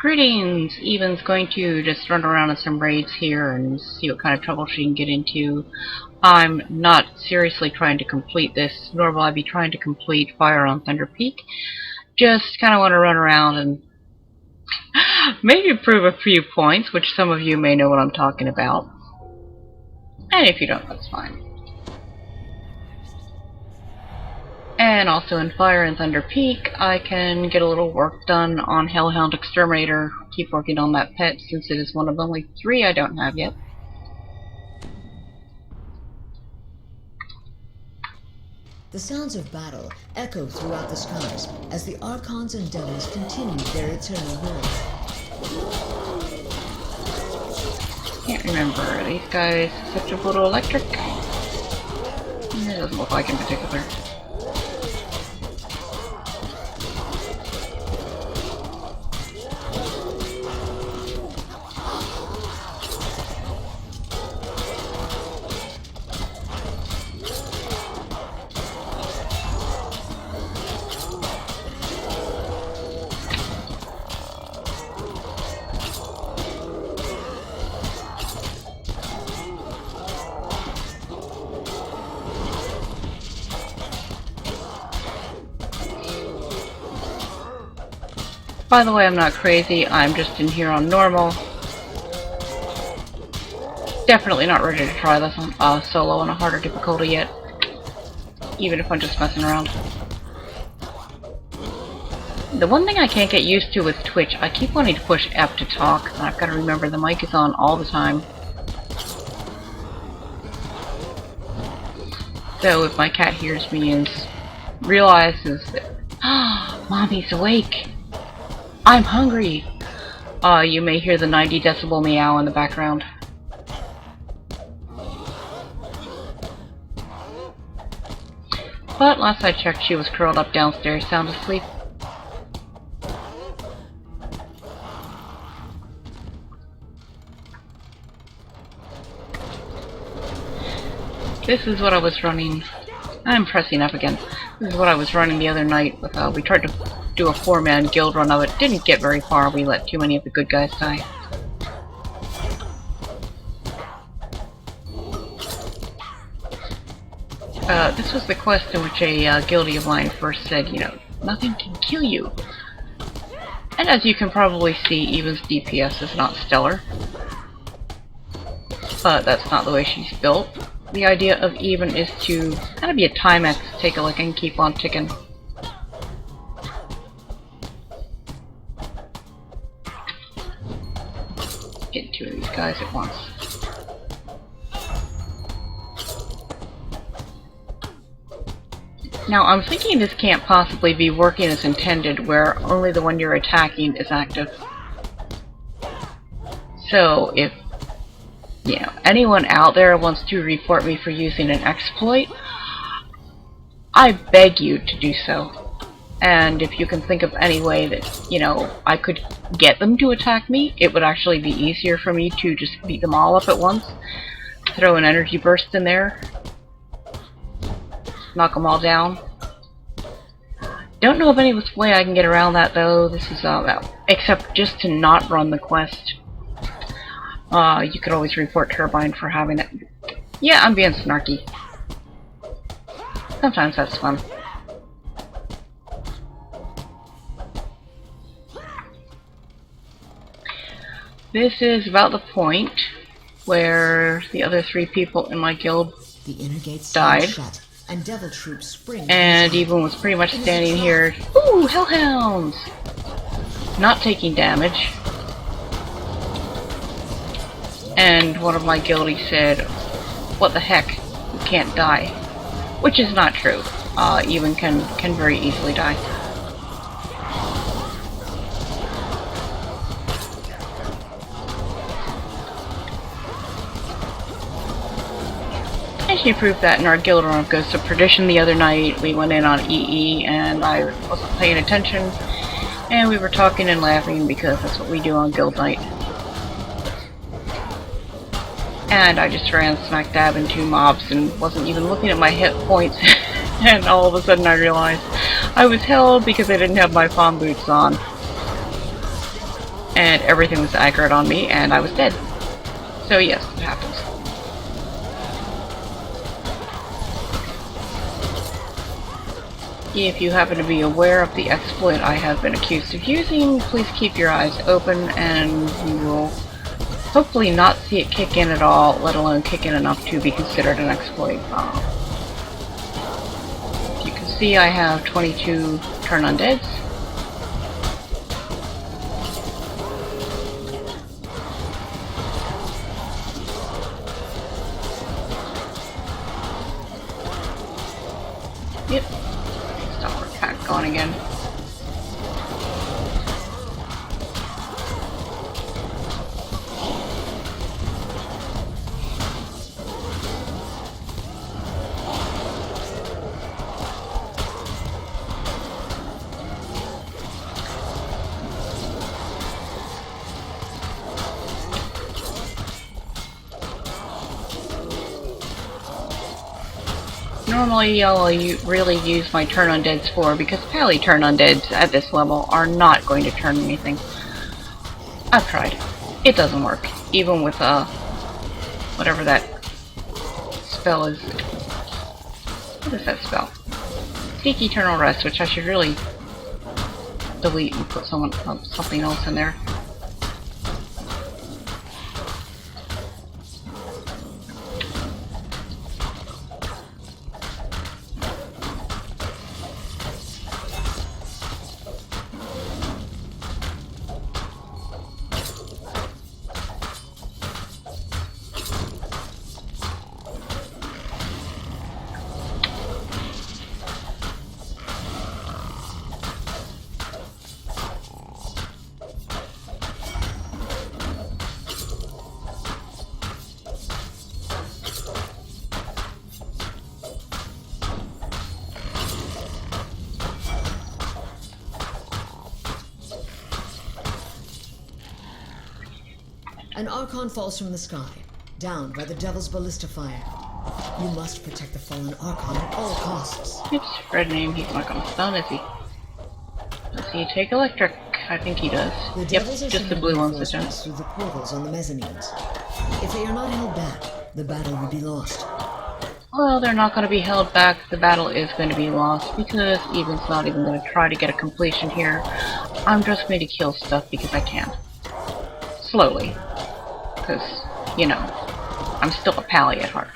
Greetings! Evan's going to just run around in some raids here and see what kind of trouble she can get into. I'm not seriously trying to complete this, nor will I be trying to complete Fire on Thunder Peak. Just kind of want to run around and maybe prove a few points, which some of you may know what I'm talking about. And if you don't, that's fine. And also in Fire and Thunder Peak, I can get a little work done on Hellhound Exterminator. Keep working on that pet since it is one of only 3 I don't have yet. The sounds of battle echo throughout the skies as the Archons and Devils continue their eternal war. Can't remember. Are these guys susceptible to electric? It doesn't look like in particular. By the way, I'm not crazy, I'm just in here on normal. Definitely not ready to try this on solo on a harder difficulty yet. Even if I'm just messing around. The one thing I can't get used to with Twitch, I keep wanting to push F to talk, and I've got to remember the mic is on all the time. So if my cat hears me and realizes that, Mommy's awake! I'm hungry! You may hear the 90 decibel meow in the background. But last I checked, she was curled up downstairs, sound asleep. This is what I was running. I'm pressing up again. This is what I was running the other night with, we tried to do a 4-man guild run of it. Didn't get very far. We let too many of the good guys die. This was the quest in which a guildie of mine first said, you know, nothing can kill you. And as you can probably see, Eva's DPS is not stellar. But that's not the way she's built. The idea of Even is to kind of be a Timex, take a lick and keep on ticking. Get 2 of these guys at once. Now I'm thinking this can't possibly be working as intended, where only the one you're attacking is active. So if, you know, anyone out there wants to report me for using an exploit, I beg you to do so. And if you can think of any way that, you know, I could get them to attack me, it would actually be easier for me to just beat them all up at once. Throw an energy burst in there. Knock them all down. Don't know of any way I can get around that though. This is except just to not run the quest. You could always report Turbine for having it. Yeah, I'm being snarky. Sometimes that's fun. This is about the point where the other 3 people in my guild died. Shut, and devil troops spring and Even was pretty much standing here. Ooh, Hellhounds! Not taking damage. And one of my guildies said, what the heck, you can't die. Which is not true. Even can very easily die. And she proved that in our guild run of Ghosts of Perdition the other night. We went in on EE and I wasn't paying attention. And we were talking and laughing because that's what we do on guild night. And I just ran smack dab into mobs and wasn't even looking at my hit points. And all of a sudden I realized I was held because I didn't have my fawn boots on. and everything was aggroed on me, and I was dead. So yes, it happens. If you happen to be aware of the exploit I have been accused of using, please keep your eyes open and you will hopefully not see it kick in at all, let alone kick in enough to be considered an exploit. You can see I have 22 turn undeads. Yep. Stop our attack going again. Normally I'll really use my turn undeads for, because pally turn undeads at this level are not going to turn anything. I've tried. It doesn't work. Even with whatever that spell is. What is that spell? Seek Eternal Rest, which I should really delete and put something else in there. An Archon falls from the sky, down by the Devil's Ballista fire. You must protect the fallen Archon at all costs. Oops, red name, he's not gonna stun, is he? Does he take electric? I think he does. The Yep, Devils are just the blue ones that don't. reinforcements through the portals on the mezzanines. If they are not held back, the battle will be lost. Well, they're not going to be held back. The battle is going to be lost because Even's not even going to try to get a completion here. I'm just going to kill stuff because I can. Slowly. Because, you know, I'm still a pally at heart.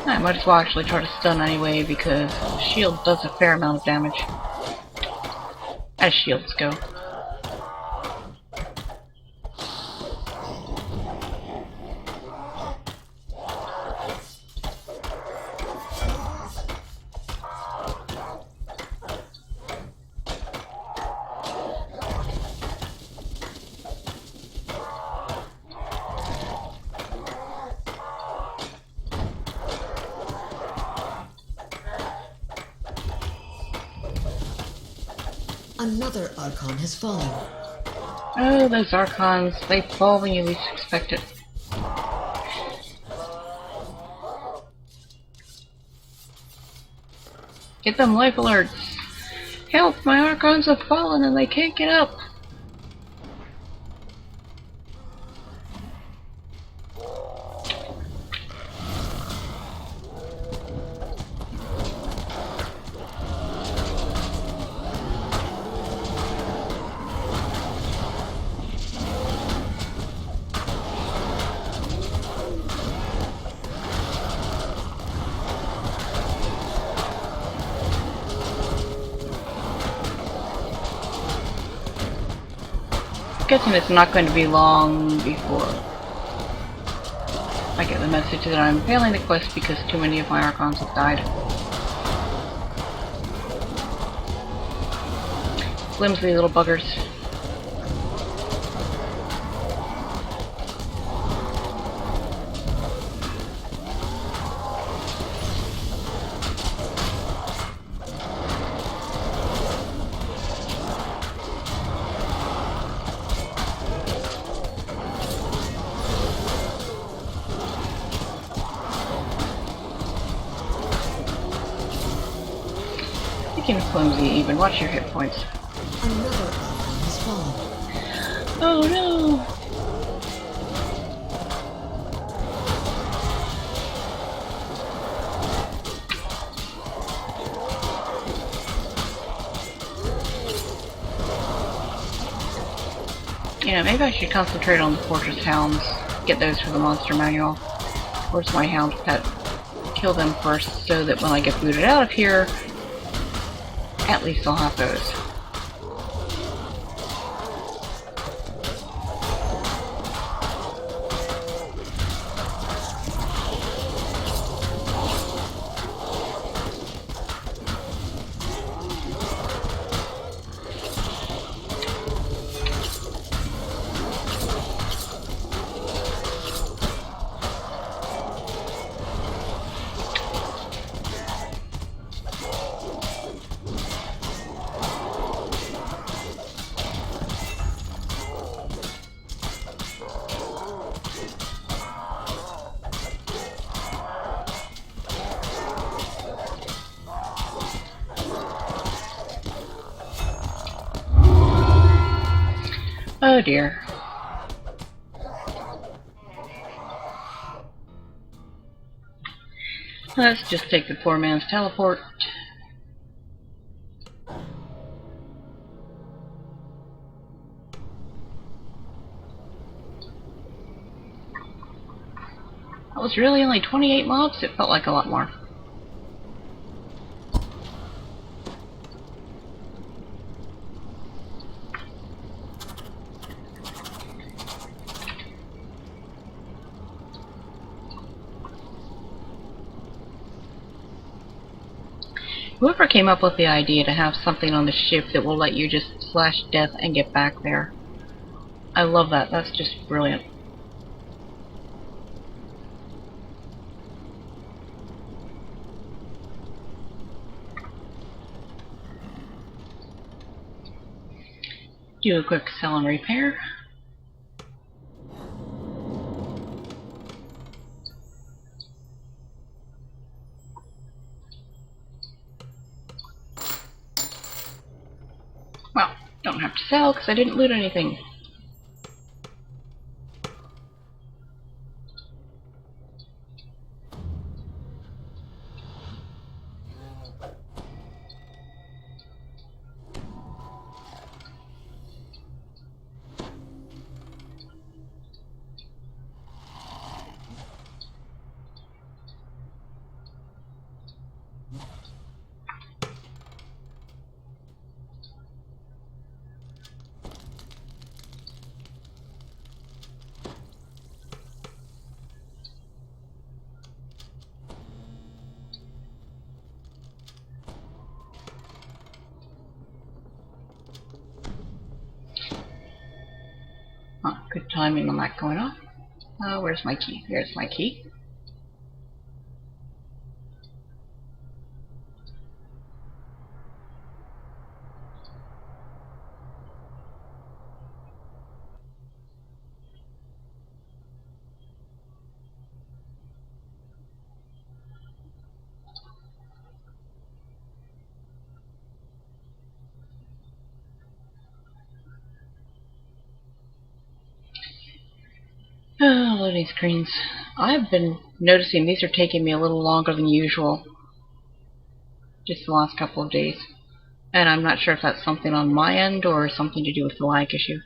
I might as well actually try to stun anyway because shield does a fair amount of damage. As shields go. Another Archon has fallen. Oh, those Archons, they fall when you least expect it. Get them life alerts! Help! My Archons have fallen and they can't get up! Guessing it's not going to be long before I get the message that I'm failing the quest because too many of my Archons have died. Flimsy little buggers. and clumsy even. Watch your hit points. Another Archon has fallen. Oh no! Yeah, maybe I should concentrate on the Fortress Hounds. Get those for the monster manual. Where's my hound pet? Kill them first so that when I get booted out of here, at least I'll have those. Oh dear. Let's just take the poor man's teleport. That was really only 28 mobs? It felt like a lot more. Whoever came up with the idea to have something on the ship that will let you just slash death and get back there. I love that. That's just brilliant. Do a quick sell and repair. Well, don't have to sell because I didn't loot anything. Oh, good timing on that going off. Where's my key? There's my key. Oh, loading screens. I've been noticing these are taking me a little longer than usual. Just the last couple of days. And I'm not sure if that's something on my end or something to do with the lag issue.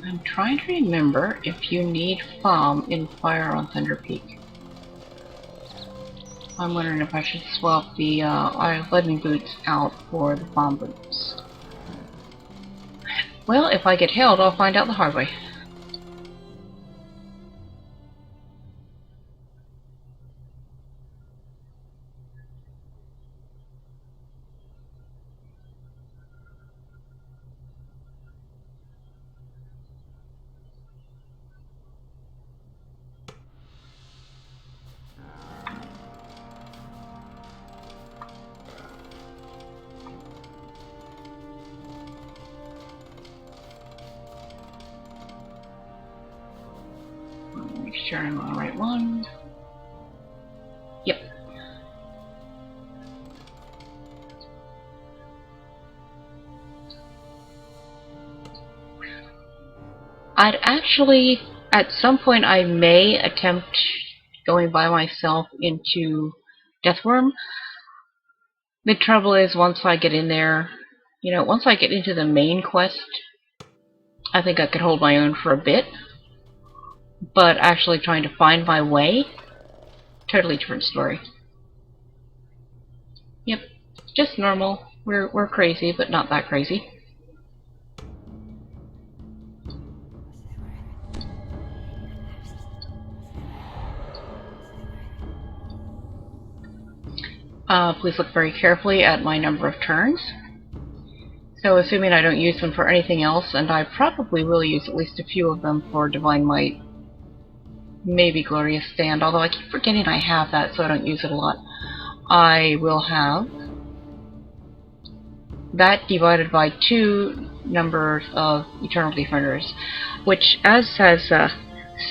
I'm trying to remember if you need foam in Fire on Thunder Peak. I'm wondering if I should swap the lightning boots out for the foam boots. Well, if I get held, I'll find out the hard way. Make sure I'm on the right one. Yep. I'd actually, at some point, I may attempt going by myself into Deathworm. The trouble is, once I get in there, once I get into the main quest, I think I could hold my own for a bit. But actually trying to find my way, totally different story. Yep, just normal. We're crazy, but not that crazy. Please look very carefully at my number of turns. So assuming I don't use them for anything else, and I probably will use at least a few of them for Divine Might, maybe Glorious Stand, although I keep forgetting I have that, so I don't use it a lot. I will have that divided by 2 numbers of Eternal Defenders, which, as has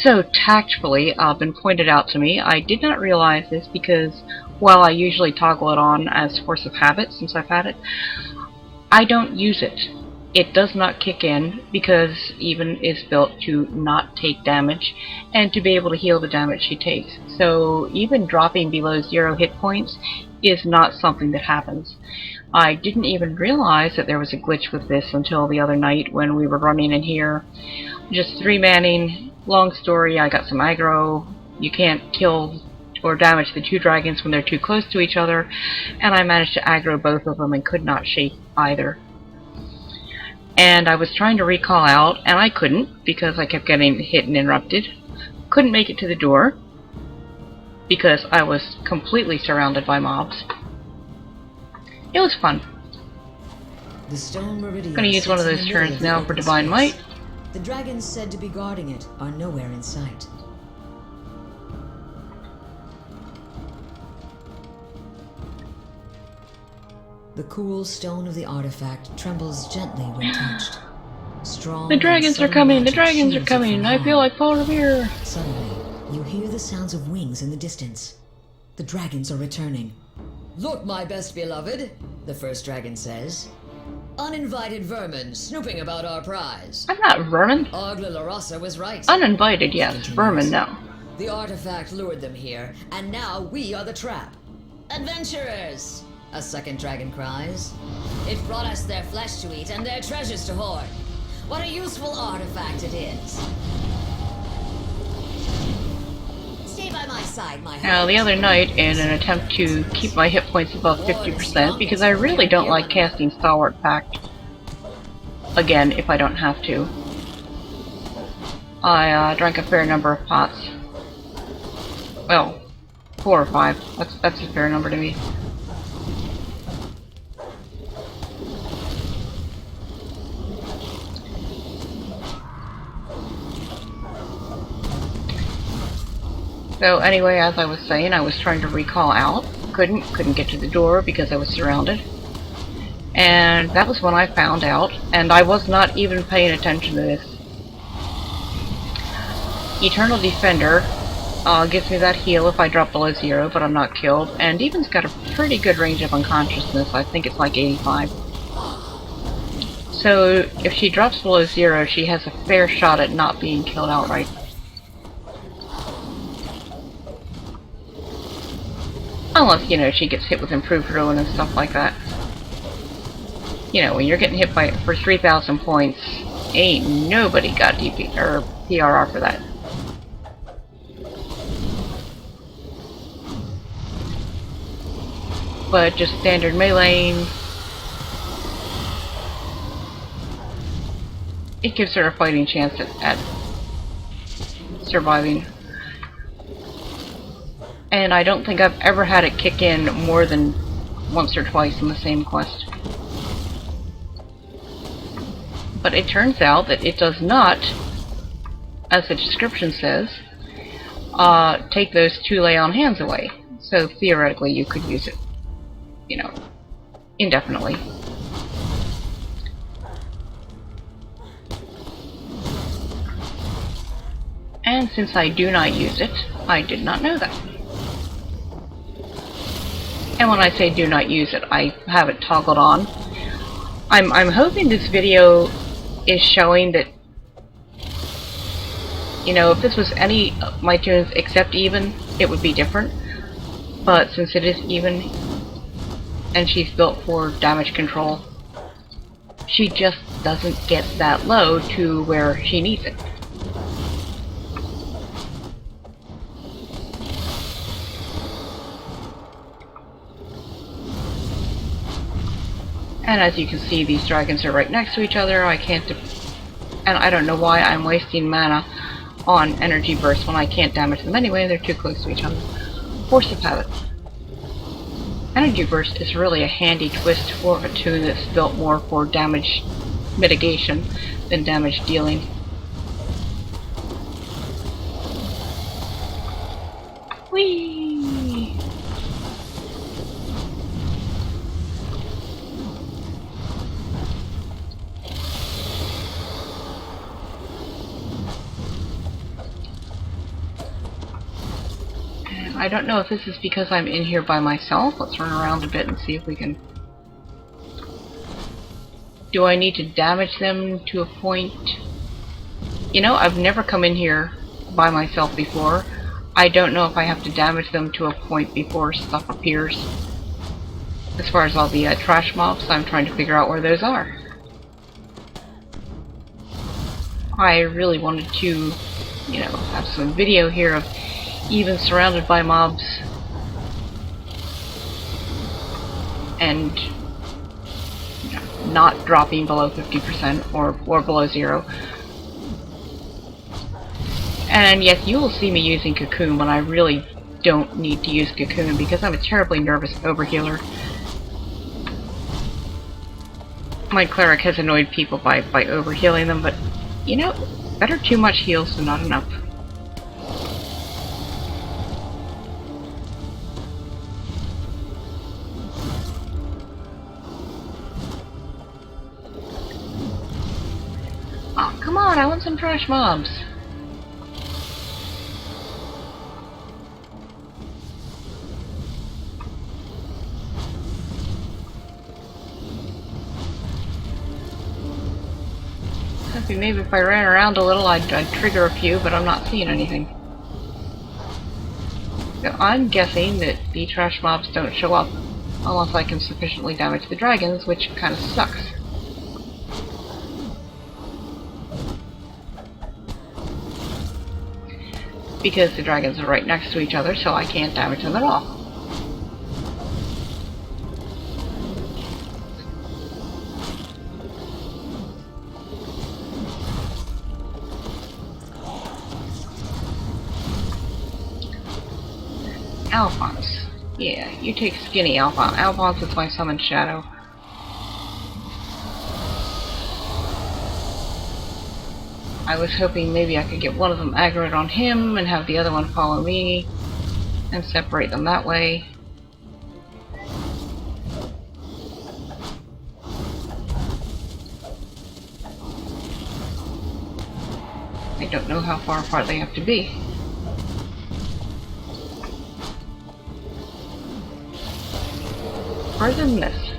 so tactfully been pointed out to me, I did not realize this because while I usually toggle it on as Force of Habit since I've had it, I don't use it. It does not kick in because Even is built to not take damage and to be able to heal the damage she takes. So even dropping below 0 hit points is not something that happens. I didn't even realize that there was a glitch with this until the other night when we were running in here. Just 3-manning, long story, I got some aggro. You can't kill or damage the 2 dragons when they're too close to each other, and I managed to aggro both of them and could not shake either. And I was trying to recall out, and I couldn't because I kept getting hit and interrupted. Couldn't make it to the door because I was completely surrounded by mobs. It was fun. The stone meridian. I'm gonna use one of those turns now for Divine Might. The dragons said to be guarding it are nowhere in sight. The cool stone of the artifact trembles gently when touched. Strong. The dragons are coming! The dragons are coming! I feel like Paul Revere! Suddenly, you hear the sounds of wings in the distance. The dragons are returning. Look, my best beloved, the first dragon says. Uninvited vermin snooping about our prize. I'm not vermin. Ogla Larasa was right. Uninvited, yes. Vermin, no. The artifact lured them here, and now we are the trap. Adventurers! A second dragon cries. It brought us their flesh to eat and their treasures to hoard. What a useful artifact it is. Stay by my side, my heart. Now, the other night, in an attempt to keep my hit points above 50%, because I really don't like casting Stalwart Pact again if I don't have to, I drank a fair number of pots. Well, 4 or 5. That's a fair number to me. So anyway, as I was saying, I was trying to recall out. Couldn't get to the door because I was surrounded. And that was when I found out, and I was not even paying attention to this. Eternal Defender gives me that heal if I drop below 0, but I'm not killed. And Even's got a pretty good range of unconsciousness. I think it's like 85. So if she drops below 0, she has a fair shot at not being killed outright. Unless, she gets hit with improved ruin and stuff like that. When you're getting hit for 3,000 points, ain't nobody got DP or PRR for that. But just standard meleeing, it gives her a fighting chance at surviving. And I don't think I've ever had it kick in more than once or twice in the same quest. But it turns out that it does not, as the description says, take those 2 lay-on hands away. So theoretically you could use it, indefinitely. And since I do not use it, I did not know that. And when I say do not use it, I have it toggled on. I'm hoping this video is showing that, you know, if this was any of my tunes except even, it would be different. But since it is even, and she's built for damage control, she just doesn't get that low to where she needs it. And as you can see, these dragons are right next to each other. I can't, and I don't know why I'm wasting mana on energy bursts when I can't damage them anyway. They're too close to each other. Force of habit. Energy burst is really a handy twist for a tune that's built more for damage mitigation than damage dealing. Whee! I don't know if this is because I'm in here by myself. Let's run around a bit and see if we can... Do I need to damage them to a point? You know, I've never come in here by myself before. I don't know if I have to damage them to a point before stuff appears. As far as all the trash mobs, I'm trying to figure out where those are. I really wanted to, you know, have some video here of even surrounded by mobs and not dropping below 50% or below 0. And yes, you will see me using Cocoon when I really don't need to use Cocoon because I'm a terribly nervous overhealer. My cleric has annoyed people by overhealing them, but you know, better too much heals than not enough. Oh, come on, I want some trash mobs. Maybe if I ran around a little, I'd trigger a few, but I'm not seeing anything. So I'm guessing that the trash mobs don't show up unless I can sufficiently damage the dragons, which kind of sucks. Because the dragons are right next to each other, so I can't damage them at all. Alphonse. Yeah, you take skinny Alphonse. Alphonse is my summoned shadow. I was hoping maybe I could get one of them aggroed on him and have the other one follow me and separate them that way. I don't know how far apart they have to be. Further than this.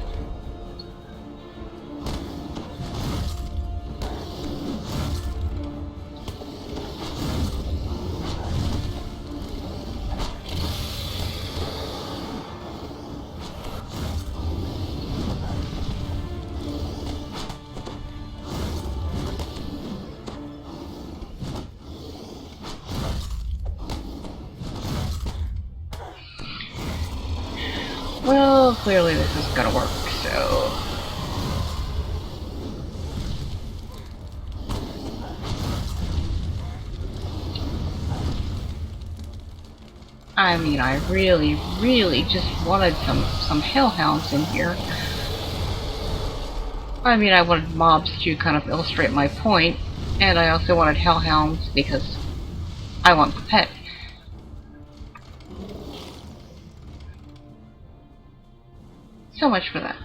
Well, clearly this is gonna work, so... I mean, I really just wanted some hellhounds in here. I mean, I wanted mobs to kind of illustrate my point, and I also wanted hellhounds because I want the pet. So much for that.